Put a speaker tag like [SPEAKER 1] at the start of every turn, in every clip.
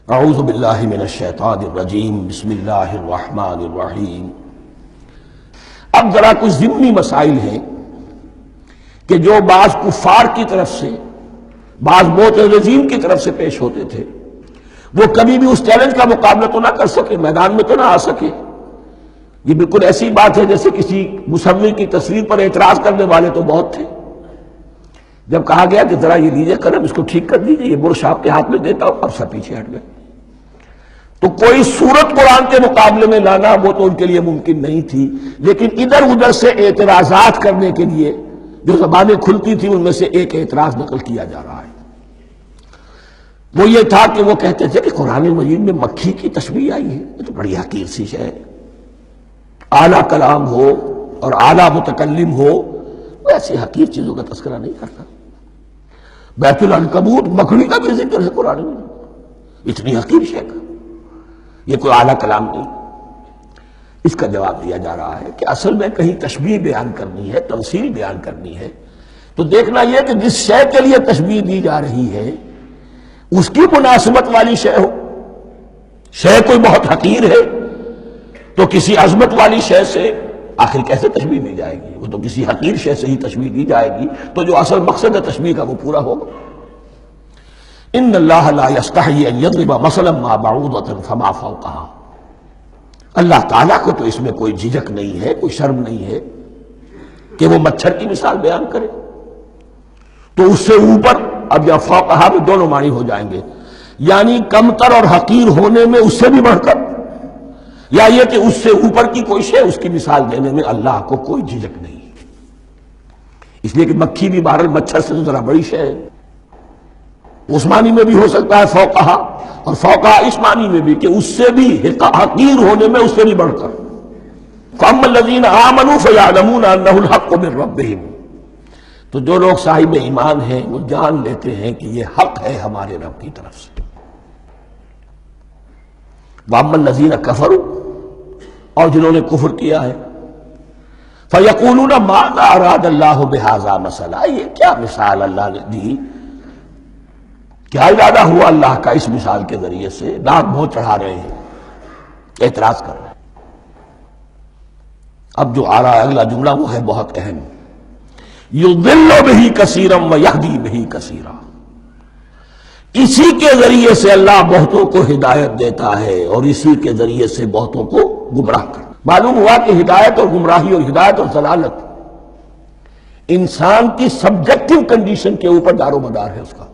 [SPEAKER 1] اعوذ باللہ من الشیطان الرجیم بسم اللہ الرحمن الرحیم۔ اب ذرا کچھ ضمنی مسائل ہیں کہ جو بعض کفار کی طرف سے، بعض معتزلین کی طرف سے پیش ہوتے تھے، وہ کبھی بھی اس چیلنج کا مقابلہ تو نہ کر سکے، میدان میں تو نہ آ سکے۔ یہ بالکل ایسی بات ہے جیسے کسی مصور کی تصویر پر اعتراض کرنے والے تو بہت تھے۔ جب کہا گیا کہ ذرا یہ لیجیے قلم، اس کو ٹھیک کر دیجیے، یہ برش آپ کے ہاتھ میں دیتا ہوں، اب سب پیچھے ہٹ گئے۔ تو کوئی صورت قرآن کے مقابلے میں لانا وہ تو ان کے لیے ممکن نہیں تھی، لیکن ادھر ادھر سے اعتراضات کرنے کے لیے جو زبانیں کھلتی تھی ان میں سے ایک اعتراض نقل کیا جا رہا ہے۔ وہ یہ تھا کہ وہ کہتے تھے کہ قرآن مجید میں مکھی کی تشبیہ آئی ہے، یہ تو بڑی حقیر سی شے ہے، اعلیٰ کلام ہو اور اعلیٰ متکلم ہو وہ ایسی حقیر چیزوں کا تذکرہ نہیں کرتا۔ بیت العنکبوت مکڑی کا بھی ذکر ہے قرآن میں، اتنی حقیر شے کا، یہ کوئی اعلیٰ کلام نہیں۔ اس کا جواب دیا جا رہا ہے کہ اصل میں کہیں تشبیہ بیان کرنی ہے، تمثیل بیان کرنی ہے، تو دیکھنا یہ کہ جس شے کے لیے تشبیہ دی جا رہی ہے اس کی مناسبت والی شے ہو۔ شے کوئی بہت حقیر ہے تو کسی عظمت والی شے سے آخر کیسے تشبیہ دی جائے گی؟ وہ تو کسی حقیر شے سے ہی تشبیہ دی جائے گی تو جو اصل مقصد ہے تشبیہ کا وہ پورا ہوگا۔ ان اللہ لا یستحیی ان یضرب مثلا ما بعوضۃ فما فوقہا، اللہ تعالیٰ کو تو اس میں کوئی جھجک نہیں ہے، کوئی شرم نہیں ہے کہ وہ مچھر کی مثال بیان کرے، تو اس سے اوپر، اب یا فوقہا میں دونوں معنی ہو جائیں گے، یعنی کمتر اور حقیر ہونے میں اس سے بھی بڑھ کر، یا یہ کہ اس سے اوپر کی کوئی شے اس کی مثال دینے میں اللہ کو کوئی جھجک نہیں، اس لیے کہ مکھی بھی بہرحال مچھر سے تو ذرا بڑی شے ہے۔ اس معنی میں بھی ہو سکتا ہے فوقہا، اور فوقہا اس معنی میں بھی کہ اس سے بھی حقیر ہونے میں اس سے بھی بڑھ کر۔ فَأَمَّا الَّذِينَ آمَنُوا فَيَعْلَمُونَ أَنَّهُ الْحَقُّ مِن رَّبِّهِمْ، تو جو لوگ صاحب ایمان ہیں وہ جان لیتے ہیں کہ یہ حق ہے ہمارے رب کی طرف سے۔ وَأَمَّا الَّذِينَ كَفَرُوا، اور جنہوں نے کفر کیا ہے، فَيَقُولُونَ مَاذَا أَرَادَ اللَّهُ بِهَذَا مَثَلًا، یہ کیا مثال اللہ نے دی، کیا ارادہ ہوا اللہ کا اس مثال کے ذریعے سے؟ ناک منہ چڑھا رہے ہیں، اعتراض کر رہے ہیں۔ اب جو آ رہا ہے اگلا جملہ وہ ہے بہت اہم، یضل بہ کثیرا ویہدی بہ کثیرا، اسی کے ذریعے سے اللہ بہتوں کو ہدایت دیتا ہے اور اسی کے ذریعے سے بہتوں کو گمراہ کرتا۔ معلوم ہوا کہ ہدایت اور گمراہی اور ہدایت اور ضلالت انسان کی سبجیکٹو کنڈیشن کے اوپر دار و مدار ہے اس کا۔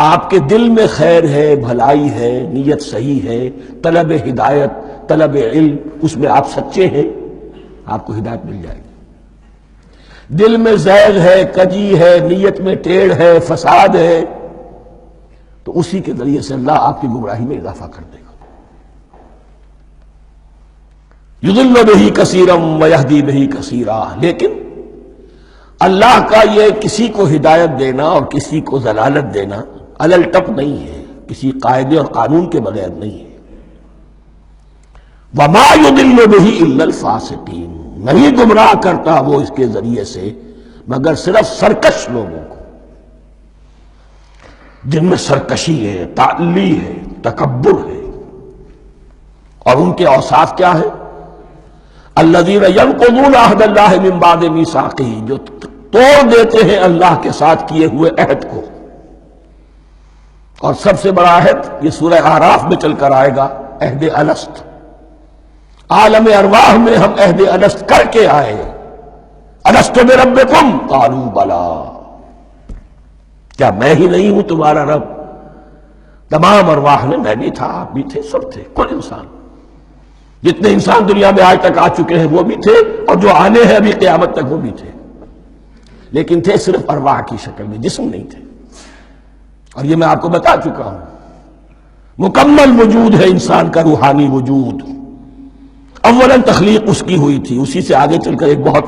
[SPEAKER 1] آپ کے دل میں خیر ہے، بھلائی ہے، نیت صحیح ہے، طلب ہدایت، طلب علم، اس میں آپ سچے ہیں، آپ کو ہدایت مل جائے گی۔ دل میں زیغ ہے، کجی ہے، نیت میں ٹیڑھ ہے، فساد ہے، تو اسی کے ذریعے سے اللہ آپ کی گمراہی میں اضافہ کر دے گا۔ یضل بہ کثیرا ویہدی بہ کثیرا، لیکن اللہ کا یہ کسی کو ہدایت دینا اور کسی کو ضلالت دینا الٹپ نہیں ہے، کسی قاعدے اور قانون کے بغیر نہیں ہے۔ وما یضل بہ الا الفاسقین، نہیں گمراہ کرتا وہ اس کے ذریعے سے مگر صرف سرکش لوگوں کو، جن میں سرکشی ہے، تعلی ہے، تکبر ہے، اور ان کے اوصاف کیا ہے؟ الذین ینقضون عہد اللہ من بعد میثاقہ، جو توڑ دیتے ہیں اللہ کے ساتھ کیے ہوئے عہد کو۔ اور سب سے بڑا عہد یہ سورہ اعراف میں چل کر آئے گا، عہد الست۔ عالم ارواح میں ہم عہد الست کر کے آئے، الست بربکم قالوا بلا، کیا میں ہی نہیں ہوں تمہارا رب؟ تمام ارواح نے میں بھی تھا، آپ بھی تھے، سب تھے، کل انسان، جتنے انسان دنیا میں آج تک آ چکے ہیں وہ بھی تھے، اور جو آنے ہیں ابھی قیامت تک وہ بھی تھے، لیکن تھے صرف ارواح کی شکل میں، جسم نہیں تھے۔ اور یہ میں آپ کو بتا چکا ہوں، مکمل وجود ہے انسان کا روحانی وجود۔ اولا تخلیق اس کی ہوئی تھی، اسی سے آگے چل کر ایک بہت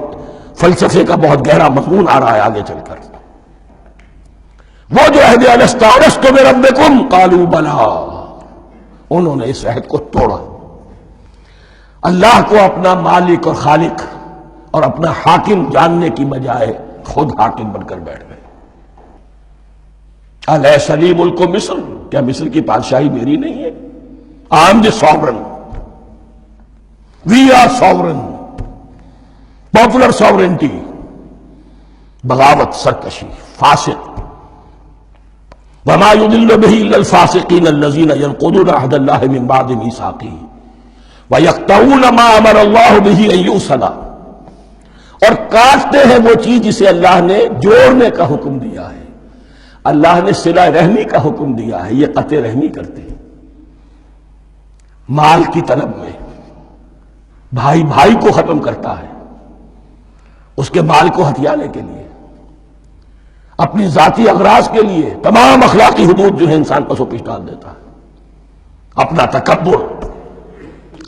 [SPEAKER 1] فلسفے کا بہت گہرا مضمون آ رہا ہے آگے چل کر۔ وہ جو عہد الست الست بربکم قالوا بلا، انہوں نے اس عہد کو توڑا، اللہ کو اپنا مالک اور خالق اور اپنا حاکم جاننے کی بجائے خود حاکم بن کر بیٹھ گئے۔ الیس لی ملک مصر، کیا مصر کی بادشاہی میری نہیں ہے؟ I am the sovereign. We are sovereign. Popular sovereignty. بغاوت، سرکشی، فاسق. وما يضل به الا الفاسقين الذين ينقضون عهد الله من بعد ميثاقه ويقطعون ما امر الله به ان يوصل، اور کاٹتے ہیں وہ چیز جسے اللہ نے جوڑنے کا حکم دیا ہے. اللہ نے صلہ رحمی کا حکم دیا ہے، یہ قطع رحمی کرتے ہیں. مال کی طلب میں بھائی بھائی کو ختم کرتا ہے، اس کے مال کو ہتھیانے کے لیے، اپنی ذاتی اغراض کے لیے تمام اخلاقی حدود جو ہے انسان پسو پیش ڈال دیتا ہے. اپنا تکبر،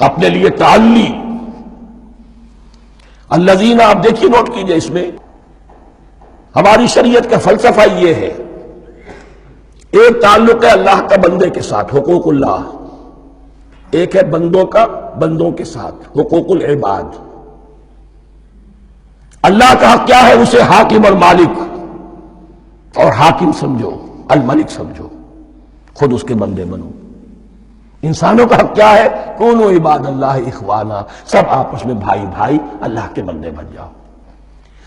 [SPEAKER 1] اپنے لیے تعلی. الذین، آپ دیکھیے نوٹ کیجئے، اس میں ہماری شریعت کا فلسفہ یہ ہے، ایک تعلق ہے اللہ کا بندے کے ساتھ، حقوق اللہ، ایک ہے بندوں کا بندوں کے ساتھ، حقوق العباد. اللہ کا حق کیا ہے؟ اسے حاکم اور مالک، اور حاکم سمجھو، الملک سمجھو، خود اس کے بندے بنو. انسانوں کا حق کیا ہے؟ کونوا عباد اللہ اخوانا، سب آپس میں بھائی بھائی اللہ کے بندے بن جاؤ.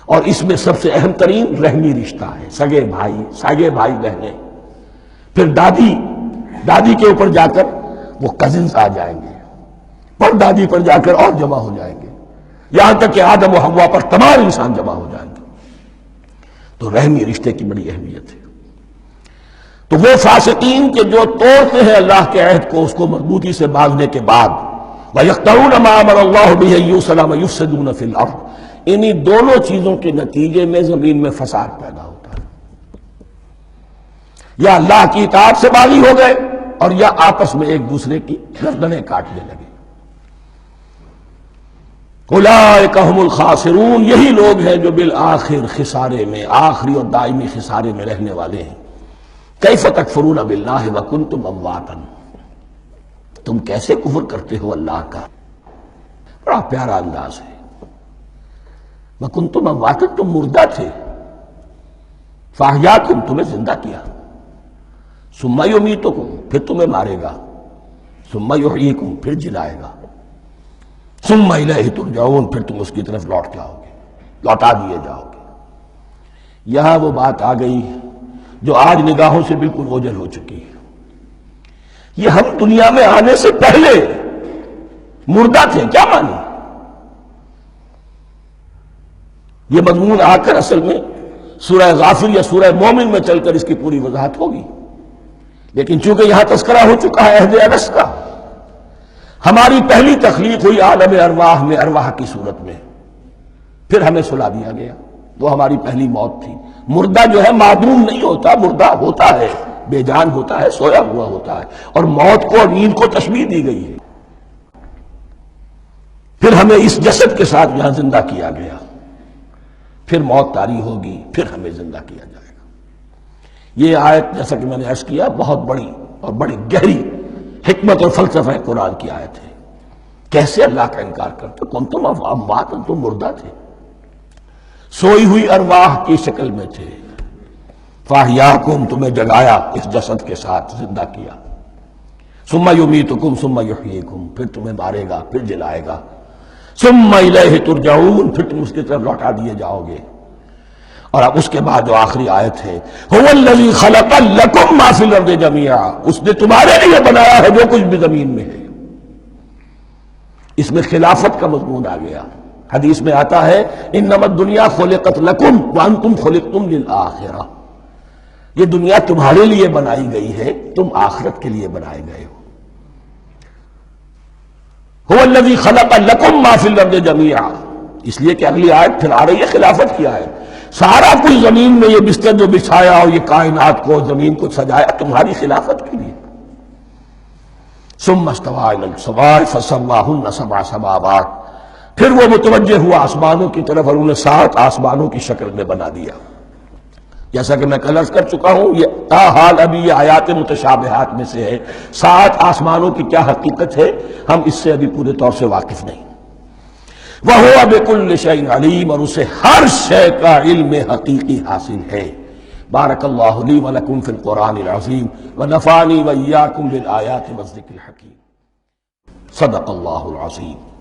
[SPEAKER 1] اور اس میں سب سے اہم ترین رحمی رشتہ ہے، سگے بھائی بہنیں. پھر دادی کے اوپر جا کر وہ کزنز آ جائیں گے، پر دادی پر جا کر اور جمع ہو جائیں گے، یہاں تک کہ آدم و حوا پر تمام انسان جمع ہو جائیں گے. تو رحمی رشتے کی بڑی اہمیت ہے. تو وہ فاسقین کے جو توڑتے ہیں اللہ کے عہد کو، اس کو مضبوطی سے باندھنے کے بعد، وَيَقْطَعُونَ مَا أَمَرَ اللَّهُ بِهِ أَن يُوصَلَ وَيُفْسِدُونَ فِي الْأَرْضِ، انہی دونوں چیزوں کے نتیجے میں زمین میں فساد پیدا ہوتا ہے. یا اللہ کی اطاعت سے باغی ہو گئے، اور یا آپس میں ایک دوسرے کی گردنیں کاٹنے لگے. اولئک ھم الخاسرون، یہی لوگ ہیں جو بالآخر خسارے میں، آخری اور دائمی خسارے میں رہنے والے ہیں. کیف تکفرون باللہ وکنتم امواتا، تم کیسے کفر کرتے ہو اللہ کا. بڑا پیارا انداز ہے. وکنتم امواتا، تم مردہ تھے، فاحیاکم، تمہیں زندہ کیا، ثم یمیتکم، پھر تمہیں مارے گا، ثم یحییکم، پھر جلائے گا، ثم الیہ ترجعون، پھر تم اس کی طرف لوٹ جاؤ گے، لوٹا دیے جاؤ گے. یہاں وہ بات آ گئی جو آج نگاہوں سے بالکل اوجھل ہو چکی ہے. یہ ہم دنیا میں آنے سے پہلے مردہ تھے، کیا مانی؟ یہ مضمون آ کر اصل میں سورہ غافر یا سورہ مومن میں چل کر اس کی پوری وضاحت ہوگی. لیکن چونکہ یہاں تذکرہ ہو چکا ہے عہد ارس کا، ہماری پہلی تخلیق ہوئی عالم ارواح میں، ارواح کی صورت میں، پھر ہمیں سلا دیا گیا. وہ ہماری پہلی موت تھی. مردہ جو ہے معدوم نہیں ہوتا، مردہ ہوتا ہے، بے جان ہوتا ہے، سویا ہوا ہوتا ہے. اور موت کو اور نیند کو تشبیہ دی گئی ہے. پھر ہمیں اس جسد کے ساتھ یہاں زندہ کیا گیا، پھر موت طاری ہوگی، پھر ہمیں زندہ کیا جائے گا. یہ آیت جیسا کہ میں نے عرض کیا بہت بڑی اور بڑی گہری حکمت اور فلسفہ قرآن کی آیت ہے. کیسے اللہ کا انکار کرتے؟ کنتم اموات، تم مردہ تھے، سوئی ہوئی ارواح کی شکل میں تھے. فاحیاکم، تمہیں جگایا، اس جسد کے ساتھ زندہ کیا. ثم یمیتکم ثم یحییکم، پھر تمہیں مارے گا، پھر جلائے گا. ثم الیہ ترجعون، پھر تم اس کی طرف لوٹا دیے جاؤ گے. اور اب اس کے بعد جو آخری آیت ہے، هو الذی خلق لکم ما فی الارض جمیعا، اس نے تمہارے لیے بنایا ہے جو کچھ بھی زمین میں ہے. اس میں خلافت کا مضمون آ گیا. حدیث میں آتا ہے انما الدنیا خلقت لکم وانتم خلقتم للآخرہ، یہ دنیا تمہارے لیے بنائی گئی ہے، تم آخرت کے لیے بنائے گئے ہو. هو الذی خلق لکم ما فی الارض جمیعا، اس لیے کہ اگلی آیت پھر آ رہی ہے خلافت کی آیت. سارا کچھ زمین میں یہ بستر جو بچھایا اور یہ کائنات کو، زمین کو سجایا تمہاری خلافت کے لیے. ثم استوى الى السماء فسواهن سبع سماوات، پھر وہ متوجہ ہوا آسمانوں کی طرف اور انہیں 7 آسمانوں کی شکل میں بنا دیا. جیسا کہ میں کل عرض کر چکا ہوں، یہ تاحال ابھی یہ آیات متشابہات میں سے ہے. 7 آسمانوں کی کیا حقیقت ہے ہم اس سے ابھی پورے طور سے واقف نہیں. وَهُوَ بِكُلِّ شَيْءٍ عَلِيمٌ، اور اسے ہر شے کا علم حقیقی حاصل ہے. بارک اللہ لی ولکم فی القرآن العظیم ونفعنی وإیاکم بالآیات والذکر الحکیم۔ صدق اللہ العظیم۔